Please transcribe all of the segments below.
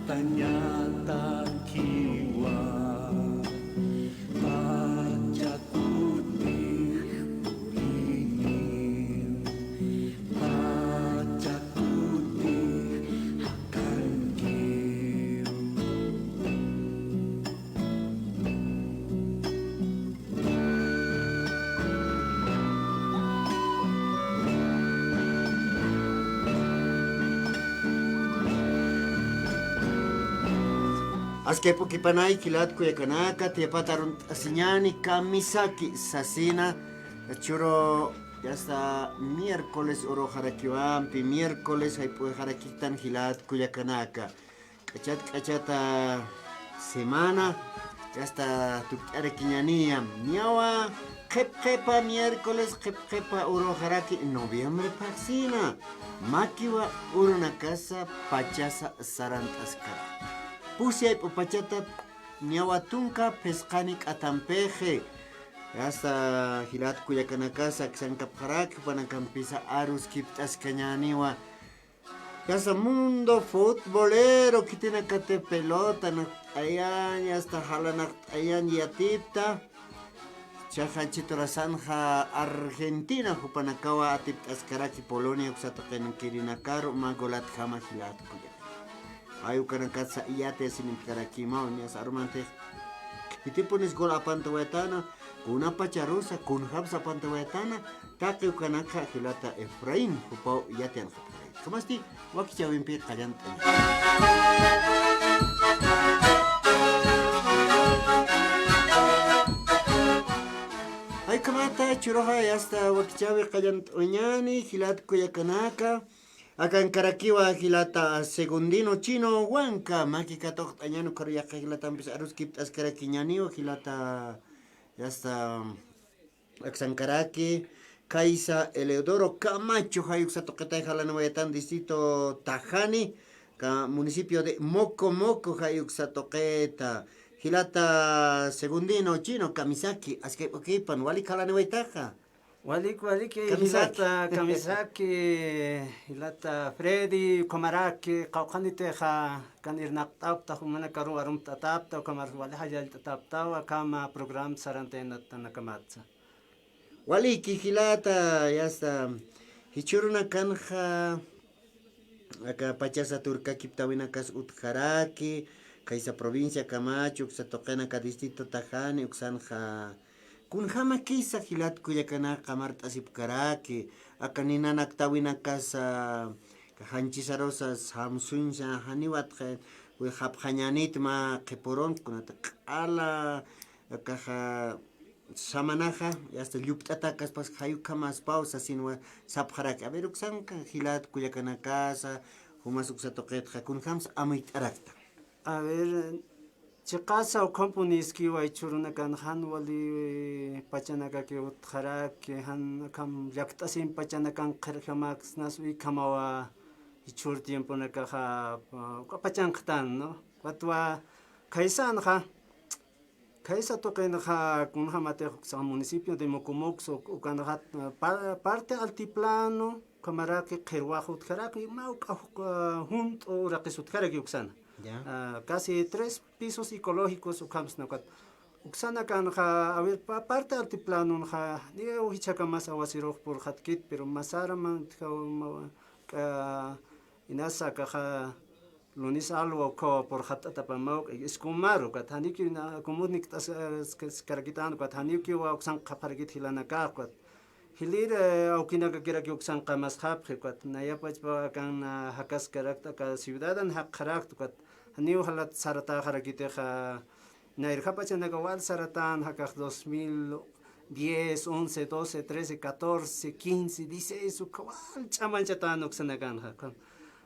ternyata kiwa baca putih uringin baca putih akan kiu. Aske pukipanay kilat kuya kanaka tiapatarun asiñani kamisaki sasina churo ya hasta miércoles oro harakiwampi miércoles hay puede harakitan kilat kuya kanaka kachata semana ya hasta tukarakiñanía miawa kepa miércoles kepa oro haraki noviembre paxina makiwa uro na casa pachasa sarantaskara Pusiay pupachata ñawatunka pesqanik atampeje hasta hilat kuyakanakasa xankapharak panakampisa arus kiptas kañaniwa hasta mundo futbolero kitina kate pelota na ayan hasta halanak ayan yatipta chajanchito rasanja Argentina hupanakawa atiptas karaki Polonia usatoqenan kirinakaru magolat jama hilat kuya ayu kanakatsa iyate sinimkarakimao nias armante itipones gol apantawetana kuna pacharusa kun habsa pantawetana taki kanaka hilata Efraín hupau iyate an kamasti wakichawimpi qallanta ay kamata churoha hasta wakichawi qallanta uñani hilat kuyakanaka akan karakiwa hilata segundino chino huanca makikatok añano karuyaka hilata ampis arus kiptas karakiñaniwa hilata hasta aksankaraki Kaisa Eleodoro Camacho hayuk satoketay halanawayatan distrito Tajani ka municipio de Moco hayuk satoketa hilata segundino chino Kamisaki aske okipan wali halanawaytaja Walik hilata hilata Freddy Komaraki qawqaniteja kan irnaqtawta humana karu arum tatapta kamar wali hajal tatapta kama program sarantena tanakamatsa waliki hilata yasta hichuruna kanja aka pachasa turka kiptawinakas utjaraki kaisa provincia Camacho satoqena ka distrito Tajani uksanja kunjama kisa hilat kuyakana kamart asipkaraki akanina naktawina casa hanchisarosa hamsunsa haniwat we hapjanyanit ma keporon kunata ala kaja samanaja hasta lluptata kaspas hayuka mas pausa sinwa sapjaraki a ver uksanka hilat kuyakana casa humas uksatoqet kunjams amit arakta a ver Chikasa o companies ki waichuruna kan han wali pachanaka ki utkharak han kam yaktasin pachanakan qirjamax nasui kamawa ichur tiempo nakaha pachanqtan no watwa kaisan ha kaisa toqen ha kun hamate sa municipio de Mocomox o kan parte altiplano kamaraki qirwajut kharaki mauqa junto raqisut kharaki uksana casi 3 pisos ecológicos ukams nakat uksana kan a ver parte altiplano ja ni uhichaka mas awasiro por hatkit pero masara man inasa ka lunis algo ko por hatata pamau eskumaro kat haniki na komunik tas karakitan kat haniki wa uksan qapargit hilana ka kat hilir aukina ka kira ki uksan qamas khap kat nayapach ba kan hakas karakta ka ciudadan hak kharakt kat Niu halat sarata harakite ha nair kapachana kawal saratan hakak 2010, 11, 12, 13, 14, 15, 16 kawal chaman chatan uksanagan ha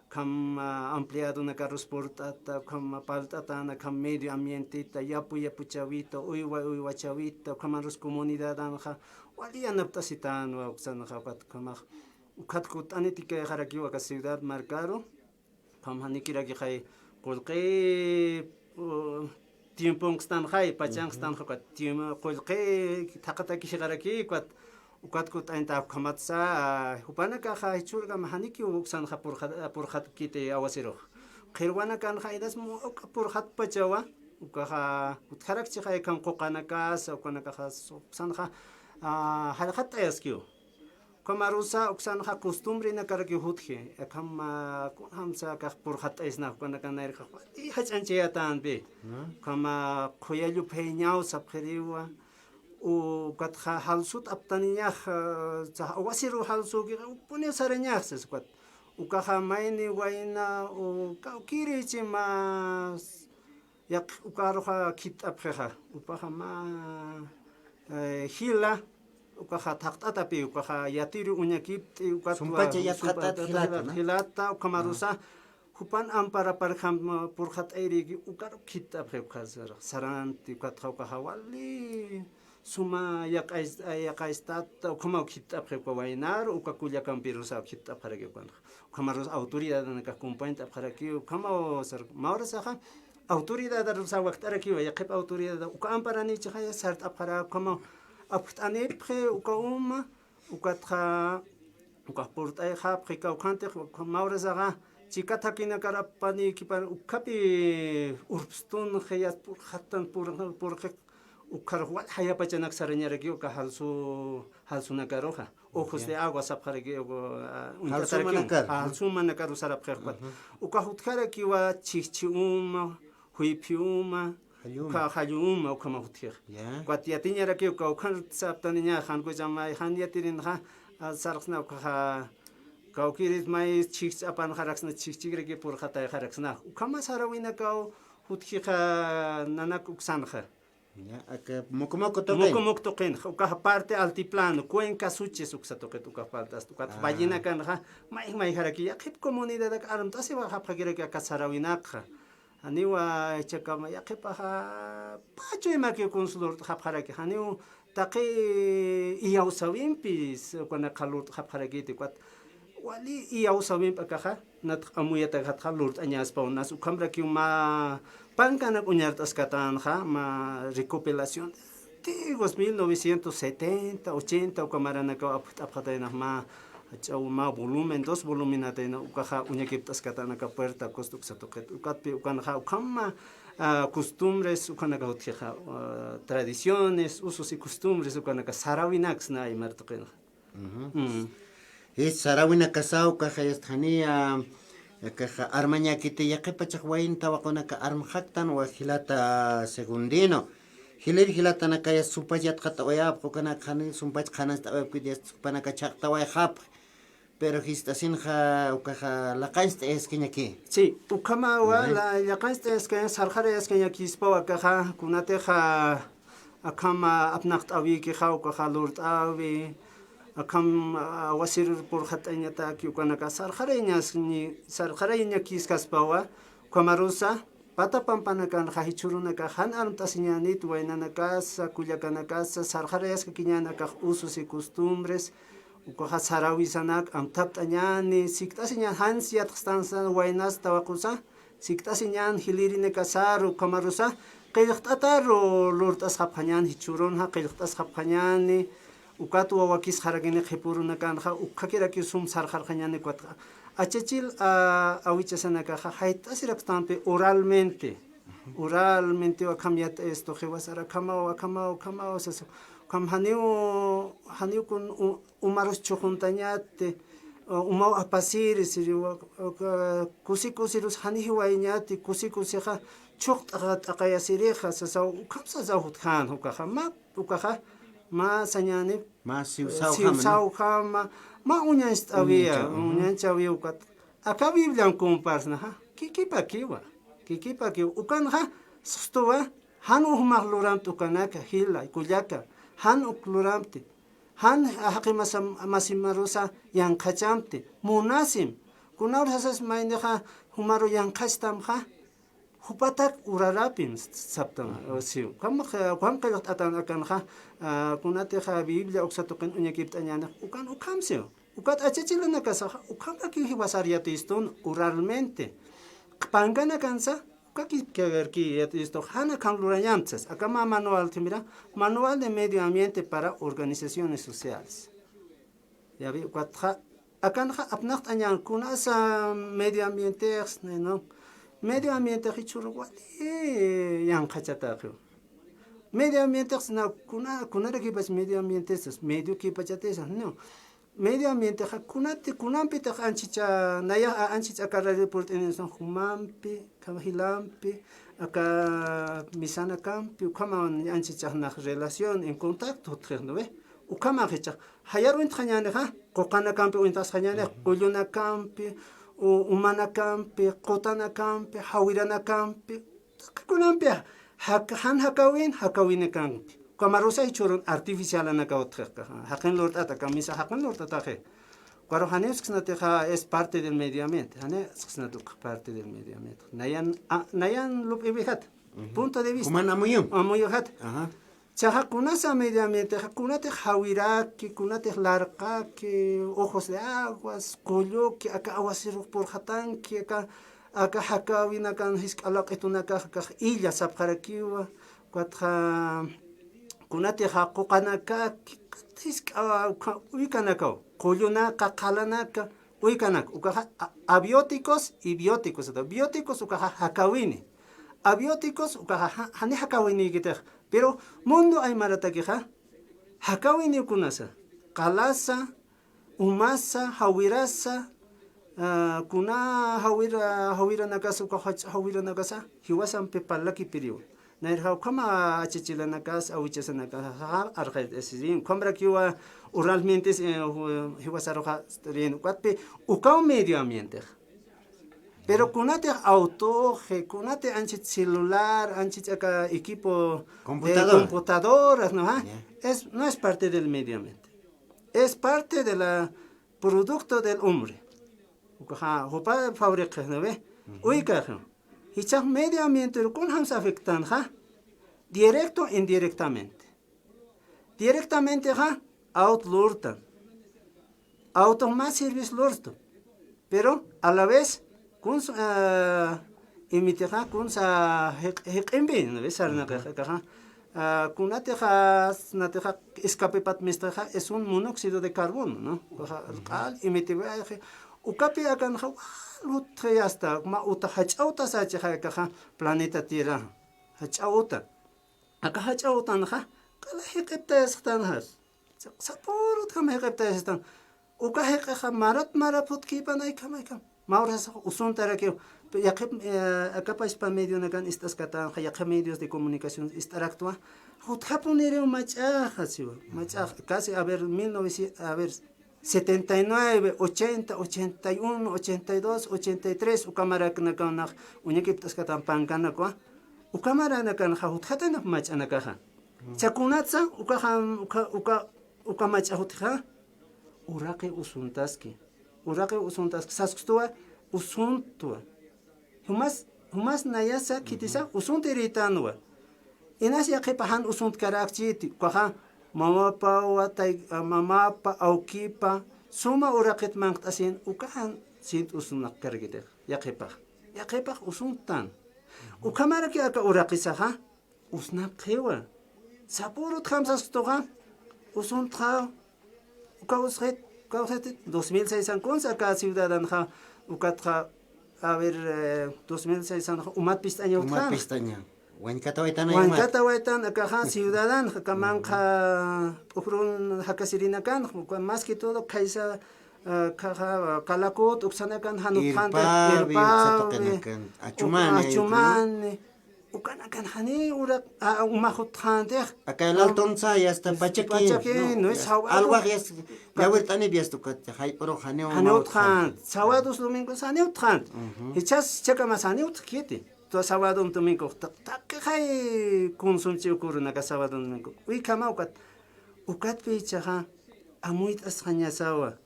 kam ampliado na karusportata kam paltata na kam medio ambiente ta yapu chavito uywa chavito kam arus comunidad ha wali anaptasitan wa uksana ha kam ukat anitike harakiwa ka ciudad marcaro kam hanikira ki hay Kulqi tiempo stan hay pachang stan hokat tiempo kulqi takata kishigaraki kwat ukat kut anta kamatsa hupana ka hay churga mahaniki uksan ha por khat kite awasiro qirwana kan khaidas mo por hat pachawa ukaha utharak chikhay kan qoqanakas ukanaka sanha halhat ayaskio kamarusa uksanja costumbre na karaki hutje akam hamsa ka por hat aysna ukanaka nair ka i hachanche atan be kama khoyalu phenyao sapkhriwa u katha halsut aptaninya wasiru halsu ki pune sarenya sesquat ukaha maini waina u kirichi mas yak ukaroha kit apkha upaha ma hila ukaha taktata pe ukaha yatiri unyakip ukatwa Sumpacha yatkhata hilata ukamarusa hupan ampara parkham purkhat airi ukar kit apkha khazar saranti ukatha ukaha wali suma yakaistat ukama kit apkha wainar ukakulya kampirusa kit apkha ke kan ukamaros autoridad na ka complaint apkha ki ukama sar maurasa autoridad rusa waqtara ki yaqib autoridad uka amparani chaya sart apkha kama aptane pre uka ukatha uka portai khap khika ukhante maurasa chikata kina karapani ki par ukapi urpstun khayat pur khatan pur ukar wal haya pachanak saranyara ki uka halsu nakaroha ojos de agua sapharegi halsu manakaru sarap kherpat uka hutkara ki wa chichiuma huipiuma ka hayuma uka mahutkher kwat yatinyara ki uka ukhan saptaninya khan ko jamai khan yatirin ha sarxna uka kaukiris mai chich apan kharaksna chichigre ki pur khatay kharaksna ukama sarawina ka hutkhi kha nanak uksan kha Aka mokomoko token. Mokomok token. Uka parte altiplano, cuenca suches uksa toket uka faltas. Uka ballena kan ha mai haraki yakip comunidad ak aram tasi wa hapagire ka kasarawinak. Aniwa chekama yakip ha pacho imaki consulor hapharaki. Aniu taqi iyaw sawimpis kana kalur hapharaki tikwat wali iyaw sawimp akaha nat amuyata khalur anyas paunas ukamra ki ma Pancana uñartas katanja ma recopilación antiguos 1970, 80 ukamaranaca aphatayna ma ma volumen 2 voluminatayna ukaja uñakiptas katanaca puerta costuxatoket ukatpi ukanaja ukama costumbres ukanaca utjeja tradiciones, usos y costumbres ukanaca sarawinax na imartoqena. Es sarawina kasau kaja yastania kaja armaña kiti yaqipa chaqwayin tawakunaka armhaktan wa hilata segundino hilata nakaya supayat khata wayap kokana khani sumpach khanas tawa pidias panaka chaqta way hap pero histasinja ukaja la kansta es kiñaki sí ukama wa la kansta es que sarjara es que aquí spawa kaja kunateja akama apnaqt awi ki kha ukaja lurt awi akam wasir por khatanya ta ki ukanaka sarjareñas ni sarjareña kiskas pawa kamarusa pata pampana kan khahichuruna ka han armtasiñani tuwainana casa kuyakana casa sarjareas kiñana ka usos y costumbres ukaja sarawisanak amtaptañani siktasiñan hansiat stanza wainas tawakusa siktasiñan hilirine kasaru kamarusa qillqtataru lurtas haphañan hichurun ha qillqtas haphañani ukatu wakis haragene khepuruna kanja ukakira ki sum sarjarjañane kwatra achechil awichasana kaja haitasira bastante oralmente va cambiar esto jewasara kama sas kam haniu kun umaros chojuntañate umau apasiri siri kusikusirus hani hiwaiñati kusikusiha chuqta taqayasiriha sasa ukamsa zawut khan ukaja ma sañani ma siusau kama ma uñas tawia ukat aka biblian comparsna ha kikipa kiwa ukan ha sustowa han uhmahluram tukanaka hila kuyaka han ukluramti han haqima masimarusa yankachamti munasim kunaur hasas maindeha humaru yankastam ha hupatak urarapim saptan siu kam qilqat atan akan ha kunate ha biblia uksatuqin uñakiptañana ukan ukamsio ukat achachilana kasa ukama ki hiwasariati iston uralmente pangana kansa ukaki kerki esto hana kan lurañamtsas akama manual timira manual de medio ambiente para organizaciones sociales ya vi ukat ha akan ha apnaqt añan kunasa medio ambiente no medio ambiente hichurwali yang kachataku. Medio ambiente na kunara kipas medio ambiente medio kipachatesa no. Medio ambiente kunampi ta anchicha naya anchicha karra report en son humampi kamahilampi aka misana campi ukama anchicha na relación en contacto treno ve ukama hecha hayarwin khanyane ha kokana campi untas khanyane kuluna campi umana campi qotana campi hawirana campi kunampi han hakawin campi Kamarusa hichurun artificial anakautreca. Haken lord ataka misa haken lord ataje. Cuando hanes es parte del medio ambiente. Hanes parte del medio ambiente. Nayan lup ibihat. Punto de vista. Kumana muyum. Amuyuhat. Chaha kunasa medio ambiente. Kunate hawiraki, kunate larqaki, ojos de aguas, koyoki, acá aguasiru por hatanki, acá hakawina kan hiskalak etunaka illa saparakiwa. Cuatro kunati haquqanaka uikanaka qollunaka qalanaka uikanak ukaha abióticos y bióticos bióticos ukaha hakawini abióticos ukaha hani hakawini gitej pero mundo ay maratakiha hakawini kunasa qalasa umasa hawirasa kuna hawira nakasa ukaha hawira nakasa hiwasan pepalaki piriu Nairhau kama achichilana kas awichasana kas arqait esin compra kiwa oralmente hiwasaroja rien cuatpe ukao medio ambiente pero kunate auto kunate anchit celular anchit acá equipo computador no no es parte del medio ambiente es parte de la producto del hombre ukaha hopa fabrica no ve uika Hichak medio ambiente con hams afectan ha directo e indirectamente. Directamente ha outlurtan. Auto más service lurto. Pero a la vez kun imiteja kun sa hekimbi no ves arna ha kunateja nateja escape patmesteja es un monóxido de carbono, ¿no? Al imitiba ukapi akan lutre hasta ma uta hachauta sa chaha planeta Tierra hachauta aka hachauta nha kala hiqta yastan has sapurut kam hiqta yastan uka hiqa maraput kipanay kamay mauras usun tarake yaqib aka pa medio nagan estas kata yaqib medios de comunicación estaractua huthapunere macha casi a ver 79, 80, 81, 82, 83 ukamara kana uñekiptas katan pankana kwa ukamara nakan hut hatana machana kaha chakunatsa ukamacha hutha uraqi usuntaski sasktua usuntua humas nayasa kitisa usunteritanwa inas yaqipahan usunt karakchiti kwa mamapa aukipa suma uraqit mangtasin ukahan sit usunak kargite yaqipaq usuntan ukamara ki aka uraqisaha usnak qewa sapurut khamsas toqa usuntqa ukausret 2006 konsa ka ciudadanja ukatqa a ver 2006 umat pistaña Wankata waitan acá ciudadano kamanka ukrun hakasirina kan más que todo kaisa kalakot uksanakan hanupante achumane ukanakan hani urak umahutante acá el altonza ya está pachaki no es algo es ya vueltani visto que hay oro haneo haneutrant sábados domingos haneutrant echas checa más haneutkiete sábado domingo hay consumpción ocurre sábado domingo uy kama ukat pichaha amuit ashaña sawa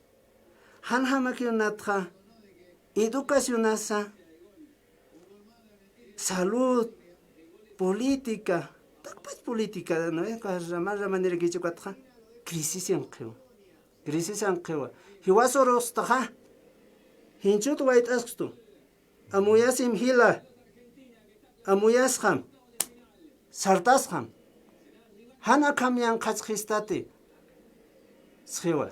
han hamakyunatha educacionasa salud política takpas política no es la manera que chukatha crisis anqewa hiwasoros taha hinchut wait asktu amuyasim hila amuyaskham sartaskham hana kamyan qachqistati sxiwa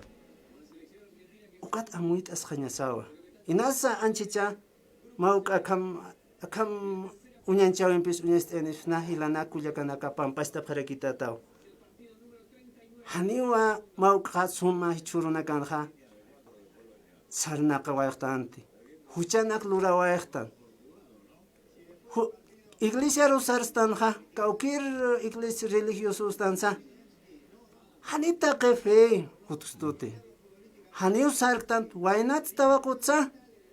ukat amuit askhanya sawa inasa anchicha mauka kam akam uñanchawinpis uñastenis na hilanakulla kanaka pampasta parakitataw haniwa mawqa suma hichuruna kanja sarnaqa wayaqtanti huchanak lura wayaqtan iglesia rosarstan kaukir iglesia religiosos tansa hanita kefe hutustuti haniu sarktan waynat tawakutsa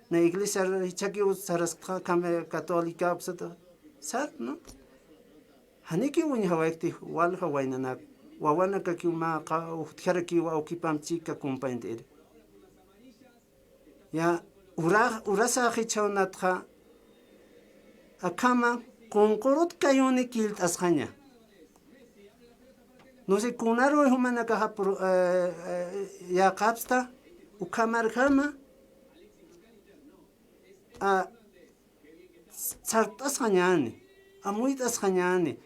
na iglesia hichaki usaras kame católica upsata sar no haniki unya hawakti walha waynanak wawana kakuma ka utharaki wa okipamchika kumpaintere ya urasa hichawnatha akama konkorot kayone kilt askhanya no se kunaro humana kaha ya kapsta ukamar kama a sartas khanyani amuitas khanyani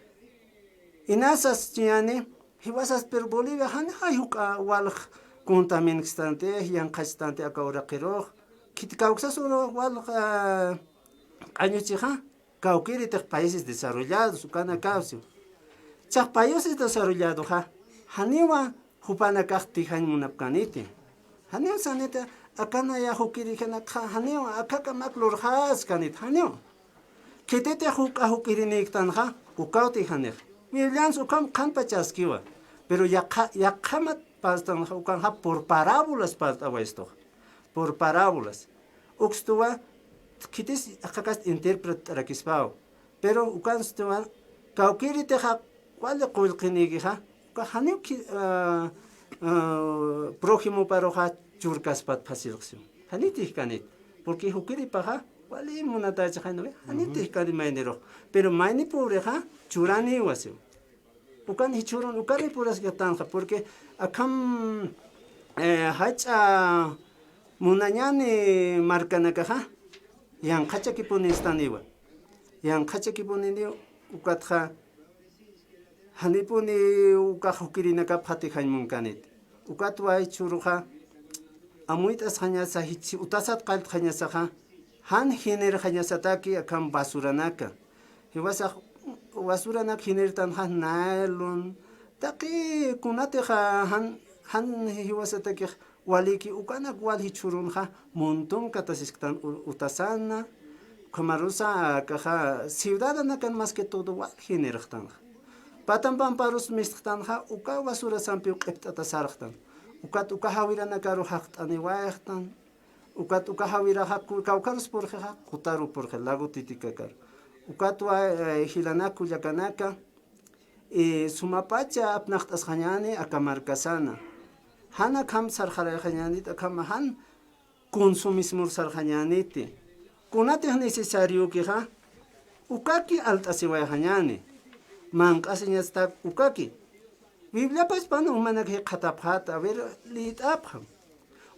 inasas tiane hibasas per bolivia han hayuka wal contaminante yan khastante akawra qiro kitkauksa solo wal añochiha kaukiri te países desarrollados ukana kausio chaq países desarrollados haniwa hupana kakti han munapkaniti haniwa saneta akana ya hukiri kana haniwa akaka maklur has kanit haniwa kitete hukiri niktan ukauti hanek Williams ukam kan pachaskiwa pero yakamat pastan ukan por parábolas pasta esto por parábolas uxtua kitis akakas interpret rakispao pero ukan stua kaukiri te wala qulqinigi ka haniw ki próximo paro churkaspat fasilqsiu haniti kanit porque hukiri paja wali munata chano haniti kani mainero pero maini pobre churani wasiu ukan hichurun ukani puras gatanja porque akam hacha munanyani markanaka yang khachaki punistaniwa yang khachaki punini ukatha hanipuni ukahukirina ka phati khaimung kanit ukatwa churuha amuitas khanya sahichi utasat qalt khanya sakha han hiner khanya sataki akam basuranaka hiwasa wasuranaka hiner tan han nailun taqi kunate han hiwasataki waliki ukana wali churunja montón katasisktan utasana kamarusa kaja ciudadana kan más que todo wal genertan patan pamparos misthtanja uka basura sampi uqiptata sarqtan ukat uka hawirana karu haqtani wayqtan ukat uka hawira haqku kawkaros porja qutaru porja lago titikakar ukat wa hilanaku yakanaka sumapacha apnaqtas khanyani akamarkasana hana kam sarjarjanyanit kam han consumismo sarjanyaniti kunate necesario que ukaki altasiwayjanyani manqasiñasta ukaki biblia pas pano humana que qataphat a ver litapha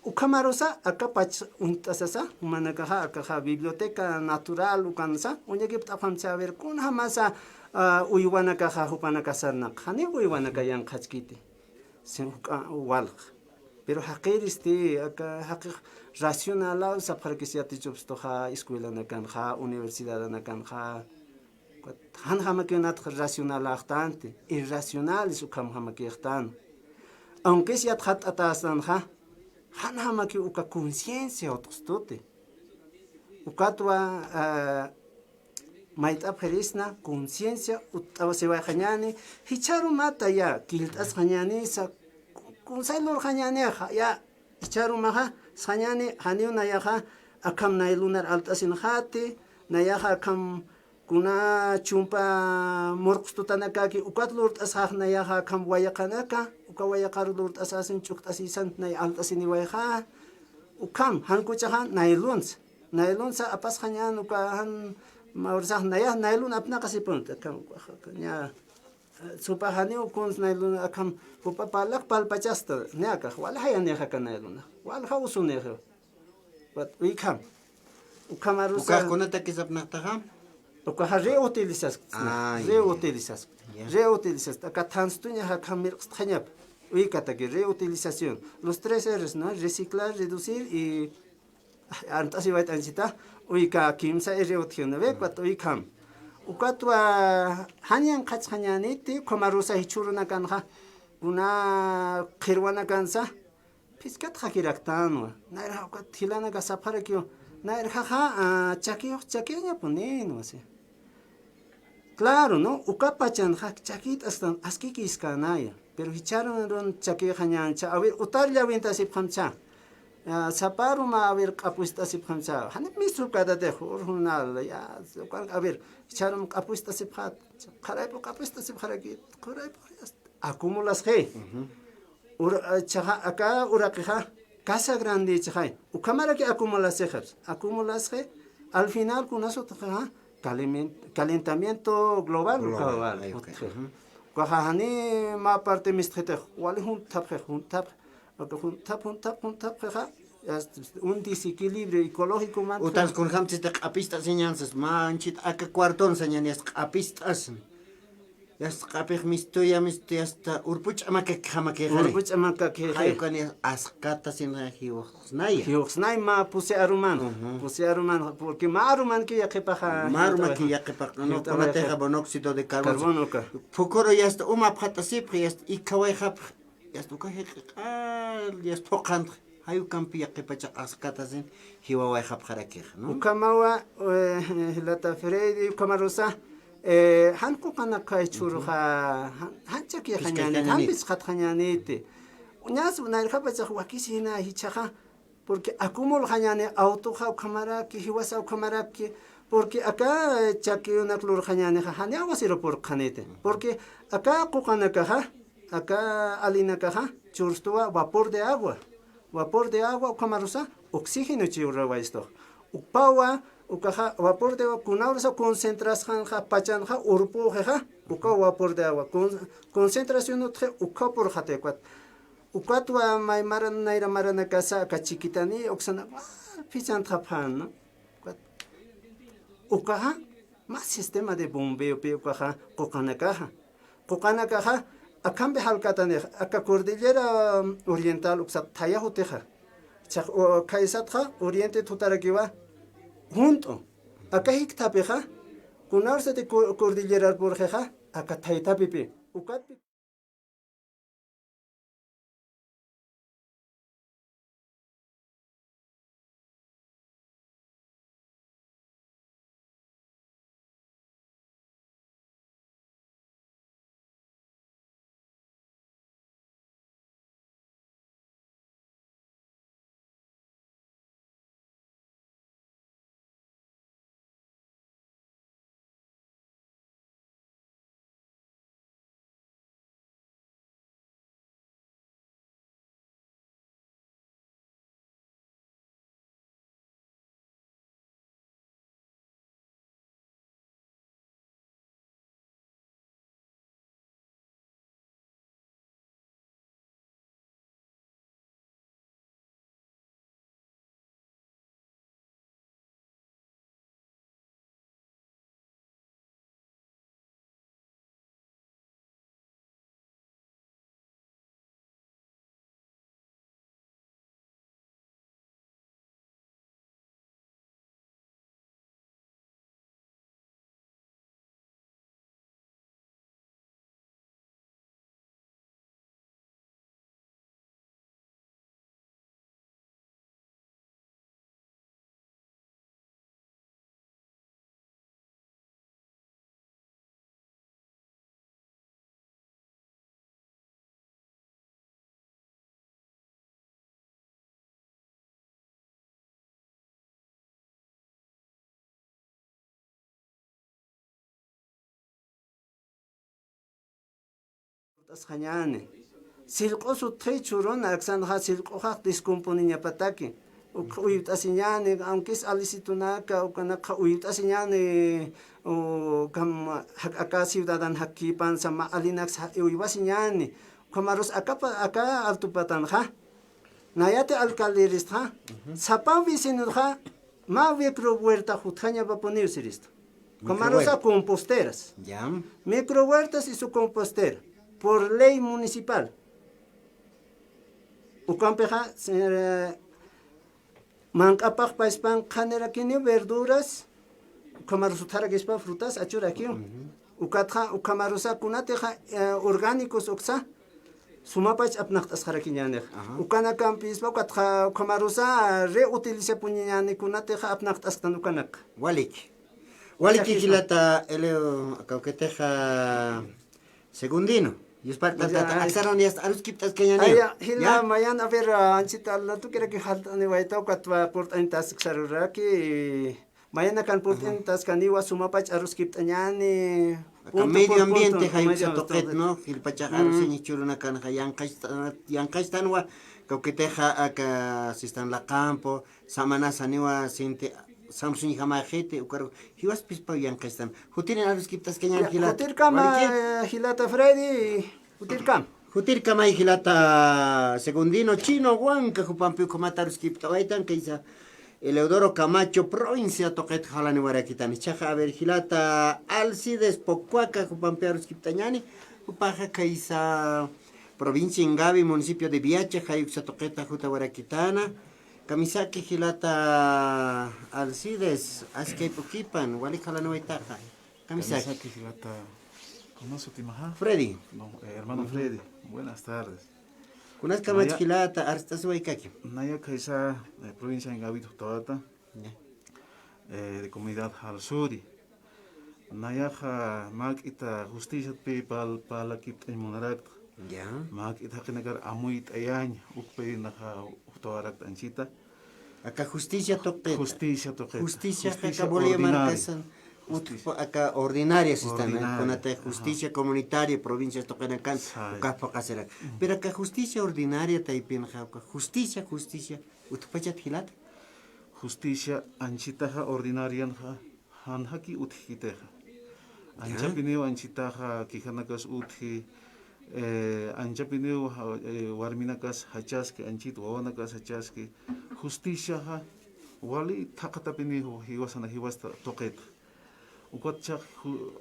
ukamarosa akapach untasasa humana kaha biblioteca natural ukansa uñagiptapam a ver kun hamasa uywana kaha hupana kasarna khani uywana kayan khachkiti walq pero haqiristi haqi racional saparkisiati chupstoja escuela nakan universidad nakan han hamakenat racional ahtante irracional sukam hamakehtan aunque sea hat atasan han hamaki uka conciencia otstote ukatwa maita perisna conciencia utawsewa khanyani hicharu mata ya kiltas khanyani sa kunsailor khanyani ya hicharu maha khanyani haniuna ya akam nailunar altasin khati na ya akam kuna chumpa morqstutanaka ki ukatlur tasahna ya akam wayakanaka ukawayaqarulur tasasin chuktasisan na altasini wayha ukam hankuchahan nailunsa apas khanyan ukahan maursa naya nailun apna kasi punta kam nya supahani ukun nailun akam pupa palak palpachasta nyaka wala hayan ya nailun wala hausun ya but we come ukamarusa ukakunata kisapnaqtaqa reutilizas acá tanstuña hakamir xtañap uikata que reutilización los tres R's no reciclar reducir y antasi va tancita uyka kimsa eriothiona ve kwat uykam ukatwa hanyan qachqañaniti komarusa hichuruna kanqa una qirwana kansa piskat hakiraktanwa naira ukat hilana ka saparakio naira jaja chakiña ponino así claro no ukapachan chakit astan askiki iskanaya pero hicharon chaki hañancha a ver utarlla venta siphamcha saparuma a ver apuesta siphamcha hanip misu kada de jornal ya a ver hicharon apuesta siphat qaraypo apuesta sipharaki qaraypo acumulas he chaja acá uraquija casa grande chaja ukamara que acumulas he al final con eso calentamiento global Kwahani ma parte mistrete wali hun tap un desequilibrio ecológico man Utas con hamtis de apistas enseñanzas manchit acá cuartón señanías apistas yas kapih mistuya hasta urpuch amake hamake urpuch amake hay kan askata sin hiwsnaya hiwsnay ma puse aruman porque ma aruman que ya que paja marma que ya que paja no con teja monóxido de carbono fukoro ya hasta uma phatasip ya y kawai hap ya sto ka ya sto kan hay campi ya que pacha askata sin hiwa hap kharake no ukamawa lata fredi ukamarusa hanko kana kai churuha hanchaki khanyani hambis khat khanyani te unyas unair khapacha wakisi na hichaha porque acumulo khanyani auto kha kamera ki hiwasa kamera ki porque acá chaki una klur khanyani khani awasiro por khanete porque acá kokana kaha acá alina kaha churstuwa vapor de agua kamarusa oxígeno churwa esto upawa ukaha vapor de agua con ahora concentración pachan urpo uka vapor de agua concentración otra uka por jatequat ukatwa mai maran naira marana casa kachikitani oxana pichan tapan ukaha más sistema de bombeo pe ukaha kokanakaha akambe halkatane aka cordillera oriental uksa taya hoteja kaisatha oriente tutarakiwa junto acá hiktapeja kunarse de cordillera borjeja acá taitapipe ukat taskhanyane silqosu teichuron aksan ha silqoha discomponia pataki uyut asinyane aunque es alisitunaka o kana uyut asinyane o kam acá ciudadan hakipan sama alinax uyvasinyane komaros acá altupatan ha nayate alcalderis ha sapan vicinur ha ma micro huerta juthaña va poner siristo komaros a composteras ya micro huertas y su compostera por ley municipal. Ucampeja Mank'apaq paispan qhanirakinio verduras, ukamarusutharagispa frutas achurakio. Ukatqa ukamarusakunateqa orgánicos uksa. Sumapach apnaqtasqarakiñanej. Ukanakampispa ukatqa ukamarusa reutiliza puñañanikunateqa apnaqtasqtan ukanak. Walik hilata eleo kauketeja segundino. Y es parte de axaron ya aruskiptas que ya Aya hila mayan a ver anchita la tu quiere que halta ni waita ukatwa portantas xaruraki. Mañana kan portantas kaniwa sumapach aruskiptañani. Medio ambiente hayuksa toqet no hilpachajaru señichuruna kan yanqastanwa kauketeja aka sistan la campo samana saniwa sinte Samsung jamajete ukaro hiwas pispa yanqastan hutirin aruskiptas keñan hilata Hutirkama hilata Freddy hutirkam. Hutirkama hilata segundino chino huanca jupampi kumata aruskipta waitan kaisa Eleodoro Camacho provincia toqet jalani warakitani chaja a ver hilata Alcides Pocuaca jupampi aruskiptañani upaja kaisa provincia Ingavi municipio de Viacha hayuksa toqeta juta warakitana Kamisaki hilata Alcides, askay pukipan, wali kala no itaja. Kamisaki hilata, ¿cómo se llama? Freddy. No, hermano Freddy, buenas tardes. Kunas kamach hilata, arstas waikaki. Naya kaisa, provincia en Gavito Tabata, de comunidad al sur. Naya ha mag ita justicia pal palakip en Monarat. Ya. Mag ita kenagar amuit ayañ, ukpe naha utoarak anchita. Acá justicia toqeta. Justicia acá bolía marcasan. Acá ordinarias están, con la justicia comunitaria, provincias toqenacan, acá pacasera. Pero acá justicia ordinaria taipin jauka. Justicia, utpachat hilat. Justicia anchitaja ordinaria han haki uthiteja. Ancha pineo anchitaja kijanakas uthi ancha pineo warminakas hachaski anchit wawanakas hachaski justicia ha wali takata pineo hiwasta toqeta ukatcha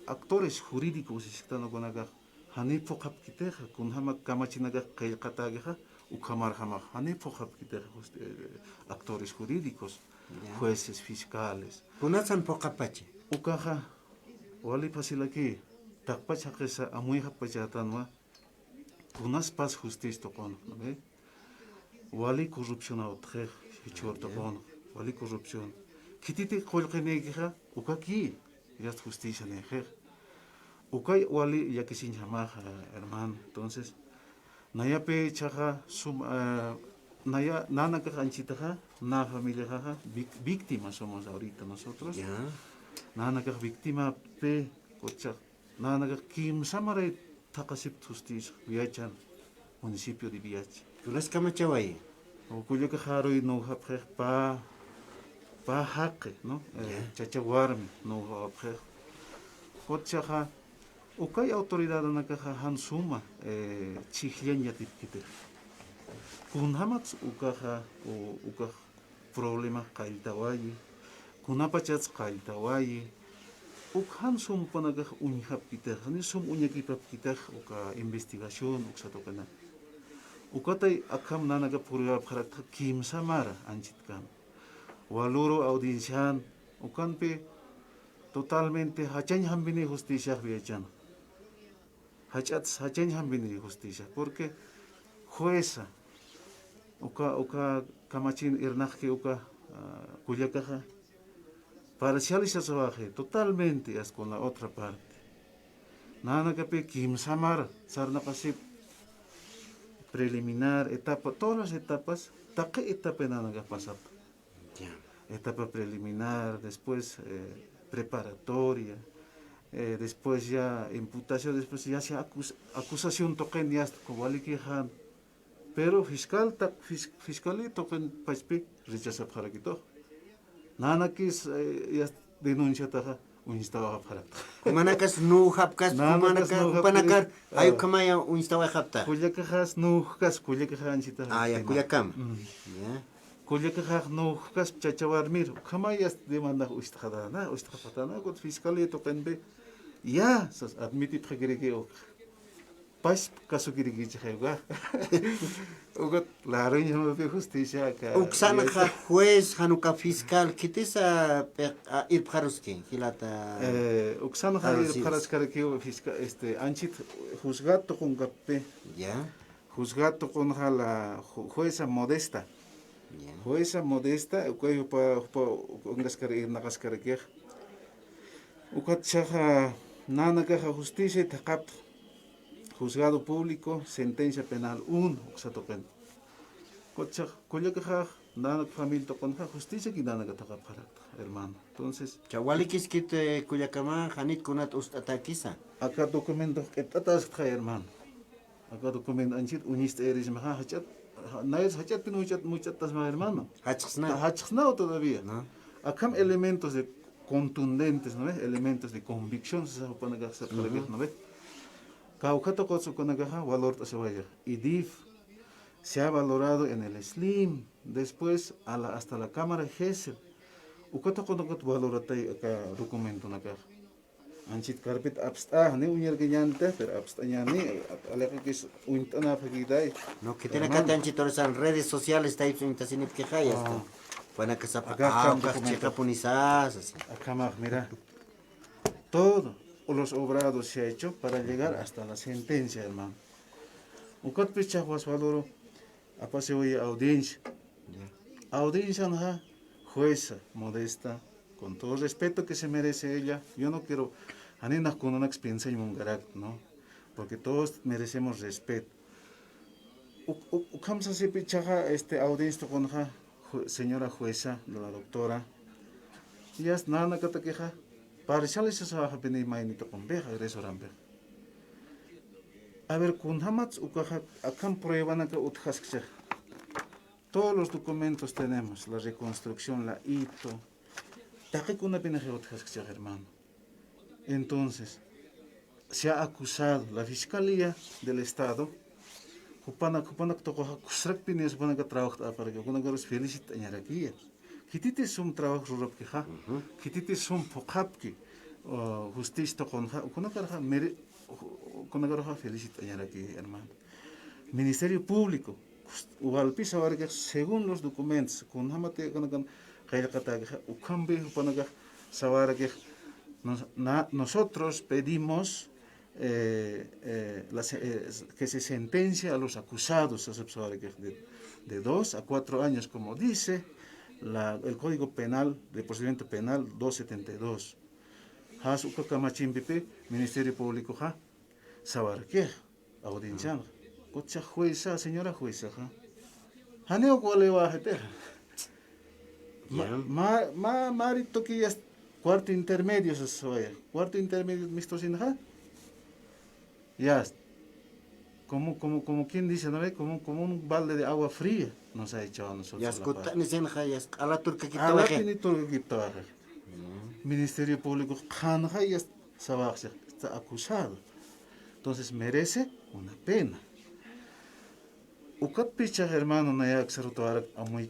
actores jurídicos están konaga hani poqap kiteja kun hama kamachinaga qeylqataga ukamar hama hani poqap kiteja actores jurídicos jueces fiscales Kunasan poqapache. ukaja wali pasilaki takpacha qesa amuy happachatanwa kunas pas justicia toqon wali corrupción autrej hichor toqon wali corrupción kititi qolqenegiha ukaki ya justicia nejer ukay wali yakisin jamaja hermano entonces nayape chaja sum naya nana ka anchitaja na familia jaja víctimas somos ahorita nosotros nana ka víctima pe kocha nana ka kim samare takasip justicia viachan municipio de Viacha Kunas kamachaway. o kuyo ka haroy no hapre pa haqe no chacha warmi no hapre kocha ha ukay autoridad na ka han suma chihlian yatipkite kun hamat ukaha ukah problema qailtawayi kunapachats qailtawayi ukhan sum panaga unhap kita hani sum unyakipap kita uka investigación uksatokana ukatay akam nanaga puriyap kharak kim samara anchitkam waluro audiencian ukanpe totalmente hachañ hambini justicia viachan hachañ hambini justicia porque jueza uka kamachin irnaqki uka kuyakaja parcialización totalmente es con la otra parte nana kape kim samar sarna kasip preliminar etapa todas las etapas taque etapa nana ka pasap etapa preliminar después preparatoria después ya imputación después ya se acusación toquen ya kowali han pero fiscal toquen paspe rechaza para quito nana kis ya denuncia taja unistaba para Manakas nu hapkas panakar ayu kamaya unistaba hapta. kullakajas nuhkas kullakajan chita Ya kuyakam. kullakajaj nuhkas chachawarmir kamayas demanda ustajadana ustajapatana got fiscal toqen be ya sas admitit khagireke ok pas kasukirikichayuga. Ugot laro ña justicia acá. Uksana juez hanuka fiscal kitisa irpharuski hilata Uksana Claro, sí. para fiscal anchit juzgado con gape. ya Juzgado con la jueza modesta. ya Jueza modesta, ukoy pa nagaskarikeh. Ukat chaja nanakaja justicia takap. Juzgado público, sentencia penal 1, uksatopen. Kotcha kollakaja nanak familia tokonja justicia ki nanaka takap hermano. Entonces, chawalikis kit kuyakama hanit kunat ustatakisa acá documento que tatas hermano. Acá documento anchit uniste eres maja hachat. Nadie hachat pin muchas tas hermano. hachsna Hachsnao todavía. no Acá elementos de contundentes, ¿no ves? Elementos de convicción, ¿se sabe para qué, ¿no ves? Caucato Kotsu Konagaja, valor Tasawaya. Y DIF se ha valorado en el SLIM, después hasta la Cámara GESEL. Ukato Konagato valoratay acá documento acá. Anchit carpet absta, ni uñer guiñante, pero absta ñani, aleka que es uintana fagiday. no que tiene que tener chitores en redes sociales está ahí intasinip que hayas para que sepa Acá cambia checa punizas así Acá más, mira. Todo los obrados se ha hecho para llegar hasta la sentencia, hermano. Ukat picha was valoro, apase hoy audiencia. Audiencia, ¿no? Jueza modesta, con todo el respeto que se merece ella. Yo no quiero, aninas con una experiencia en Mungarak, ¿no? Porque todos merecemos respeto. Ukamsa se pichaja audiencia con la señora jueza, la doctora. Y es nada que te queja. Parciales se va a venir mainito con beja, resorambe. A ver, con hamats ukaja, acá prueban acá utjaskche. Todos los documentos tenemos, la reconstrucción, la hito. Taque con una pena utjaskche, hermano. Entonces, se ha acusado la Fiscalía del Estado. Kupana tocoja kusrak pines kupana que trabaja para que kupana que felicita ñaraquía. Kitite sum trabajo rurap que ja, kitite sum pokapki, justicia con ja, kuna felicita ñaraqui, hermano. Ministerio Público, ugalpisa varga según los documentos, con hamate kuna kaya kata que ukambi kupana que sabar que nosotros pedimos que se sentencia a los acusados de 2 a 4 años, como dice el Código Penal, de Procedimiento Penal 272. Has ukakamachimpipe, Ministerio Público, ha, sabarque, audiencia, cocha jueza, señora jueza, ha. Haneo cuale bajete. Marito que ya cuarto intermedio, cuarto intermedio, misto sin ha. Ya, como quien dice, ¿no ve? Como un balde de agua fría nos ha echado a nosotros. ya escuta ni sen hayas a la turca que Ala tiene todo que quitar. Ministerio Público, Kanja ya está acusado. Entonces merece una pena. Ukat picha hermano na ya xerutoar amoy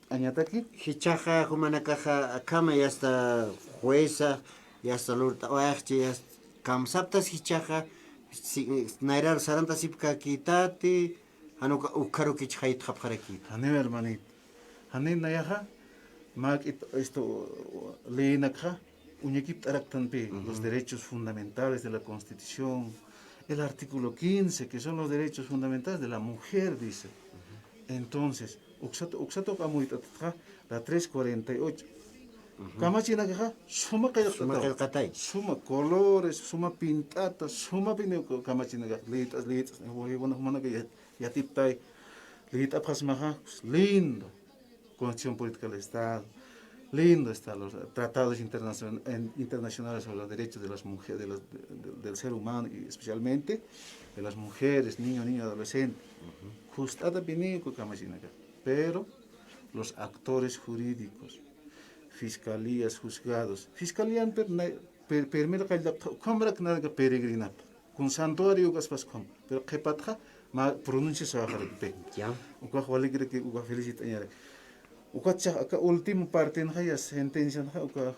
añataki. hichaja humanakaja kama ya está jueza ya está lurta oachi ya kamsaptas hichaja nairar saranta sipka kitati hanuka ukaru kichhait khapkaraki Hané hermanito. Hané na ya esto leenakha uñekip araktanpe los derechos fundamentales de la Constitución. El artículo 15, que son los derechos fundamentales de la mujer, dice. Entonces, uxato kamuitatja, la 348. Kamachina que suma katay suma colores, suma pintatas, suma pine kamachina litas, bueno, mana que ya tiptay, lita pasmaja, lindo. Constitución Política del Estado. Lindo están los tratados internacionales sobre los derechos de las mujeres, del ser humano y especialmente de las mujeres, niños, adolescentes. Justada pinico kamachinaga. Pero los actores jurídicos, fiscalías, juzgados, fiscalía primero que compra que nada que peregrina, con santuario gaspas com, pero que patja ma pronuncia se baja de ya uka wali que uka felicita ñare. Ukacha acá último parte en haya sentencia uka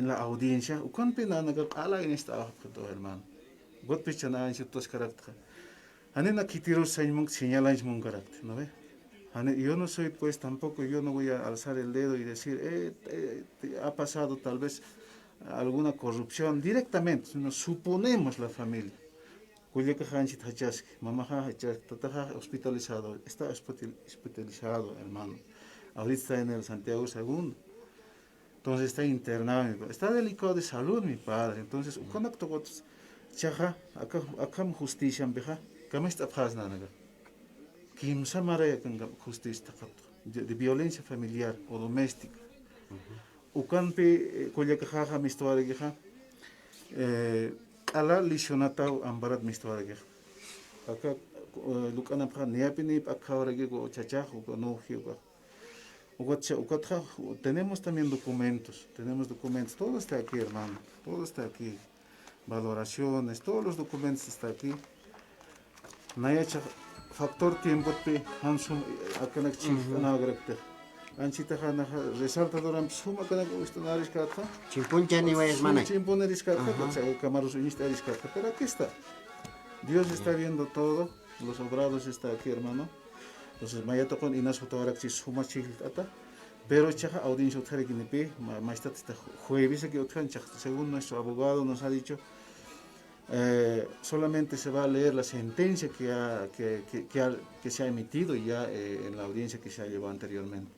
en la audiencia, ukan pina naga ala en esta todo hermano. God pichana en tus carácter. Ane na kitiro saimung señaláis mun carácter, ¿no ve? Yo no soy pues tampoco, yo no voy a alzar el dedo y decir, ha pasado tal vez alguna corrupción directamente, sino suponemos la familia. Kuyaka Hanchit Hachaski, Mamaha Hachaski, Tataja hospitalizado, está hospitalizado, hermano. Ahorita está en el Santiago II. Entonces está internado, está delicado de salud, mi padre. Entonces, conecto con Chaja, acá justicia, beja, ¿cómo está pasando? Kim Samara con justicia, de violencia familiar o doméstica. Ukanpe, Kuyaka Haja, mi historia, ala lisionatau ambarat mistuarage acá lukana pra niapini akhaurage go chachajo go no hiuga ukatja tenemos también documentos todo está aquí hermano, todo está aquí, valoraciones, todos los documentos está aquí. Nayacha factor tiempo pe hansum akanak chifana grakte anchita hana resaltadoram suma kana ustonaris katha Chimpuncha ni vayas manay. chimponeris katha camaros unistaris katha, pero aquí está. Dios está viendo todo, los obrados está aquí, hermano. Entonces mayato con inas fotografi suma chiltata, pero chaja audiencia utare que nepe maestat está jueves que otran chaja, según nuestro abogado nos ha dicho, solamente se va a leer la sentencia que se ha emitido ya en la audiencia que se ha llevado anteriormente.